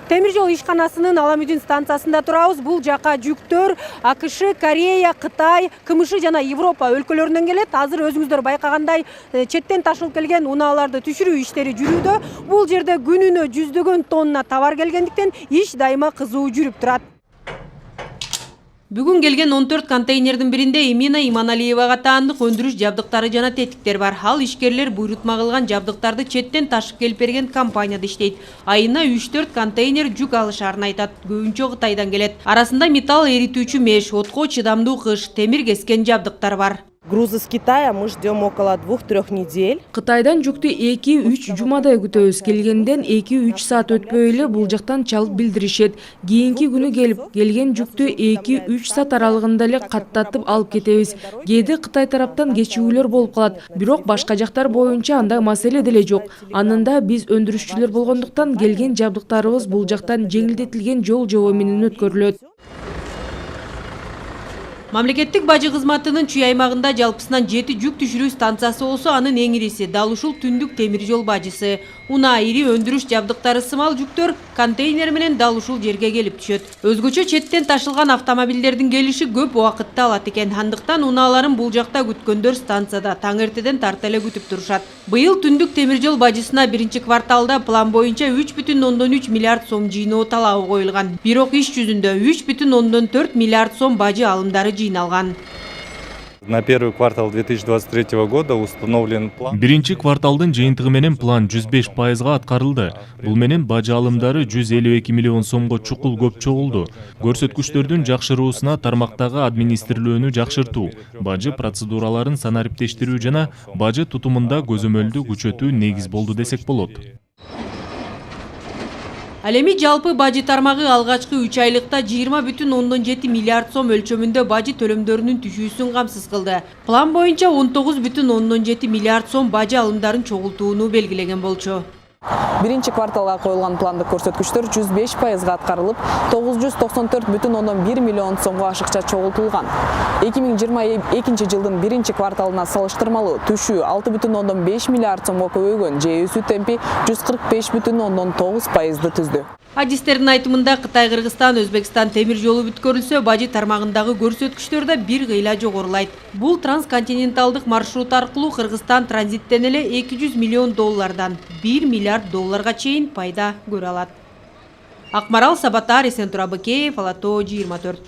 Темир жол ишканасынын Аламүдүн станциясында турабыз. Бул жака жүктөр АКШ, Корея, Кытай, КМШ жана Европа өлкөлөрүнөн келет. Азыр өзүңүздөр байкагандай четтен ташылып келген унааларды түшүрүү иштери жүрүүдө. Бул жерде күнүнө жүздөгөн тонна товар келгендиктен иш дайыма кызуу жүрүп турат. Бүгүн келген 14 контейнердин биринде Эмина Иманалиевага таандык өндүрүш жабдыктары жана тетиктер бар. Ал ишкерлер буйрутма кылган жабдыктарды четтен ташып келип берген компанияда иштейт. Айына 3-4 контейнер жүк алышарын айтат. Көбүнчө Кытайдан келет. Арасында металл эритүүчү меш, отко чыдамдуу кыш, темир кескен жабдыктар бар. Грузы с Китая мы ждем около 2-3 недель. Кытайдан жүктү 2-3 жумадай күтөбүз. Келгенден 2-3 саат өтпөй эле бул жактан чалып билдиришет. Кийинки күнү келген жүктү 2-3 саат аралыгында эле каттатып алып кетебиз. Кээде Кытай тараптан кечүүлөр болуп калат. Бирок башка жактар боюнча андай маселе деле жок. Анында биз өндүрүшчүлөр болгондуктан келген жабдыктарыбыз бул жактан жеңилдетилген жол жобо менен өткөрүлөт. Мамлекеттик бажы кызматынын Чүй аймагында жалпысынан 7 жүк түшүрүү станциясы болсо, анын эң ириси дал ушул түндүк темир жол бажысы. Унаа, ири өндүрүш жабдыктары сымал жүктөр контейнер менен дал ушул жерге келип түшөт. Өзгөчө четтен ташылган автомобилдердин келиши көп убакытты алат экен. Андыктан унааларын бул жакта күткөндөр станцияда таң эртеден тарта эле күтүп турушат. Быйыл түндүк темир жол бажысына биринчи кварталда план боюнча 3,3 миллиард сом жыйноо талабы коюлган. Бирок иш жүзүндө 3,4 миллиард сом бажы алымдары жыйналган. На первый квартал 2023 года установлен план. Биринчи кварталдын жыйынтыгы менен план 105%га аткарылды. Бул менен бажы алымдары 152 миллион сомго чукул көп чогулду. Көрсөткүчтөрдүн жакшыруусуна тармактагы администрирөөнү жакшыртуу, бажы процедураларын санариптештирүү жана бажы тутумунда көзөмөлдү күчөтүү негиз болду десек болот. Ал эми жалпы бажы тармагы алгачкы 3 айлыкта 20,7 миллиард сом өлчөмүндө бажы төлөмдөрүнүн түшүүсүн камсыз кылды. План боюнча 19,7 миллиард сом бажы алымдарын чогултууну белгилеген болчу. Биринчи кварталга коюлган пландык көрсөткүчтөр 105%га аткарылып, 994,1 миллион сомго ашыкча чогултулган. 2022 жылдын биринчи кварталына салыштырмалуу түшүү 6,5 миллиард сомго көбөйгөн, же өсүү темпи 145,9%ды түздү. Адистердин айтымында Кытай, Кыргызстан, Өзбекстан темир жолу бүткөрүлсө, бажы тармагындагы көрсөткүчтөр да бир кыйла жогорулайт. Бул трансконтиненталдык маршрут аркылуу Кыргызстан транзиттен эле 200 миллион доллардан 1 миллиард долларга чейин пайда көрө алат. Акмарал Сабатар, Эсентура Бакеев, Ала Тоо 24.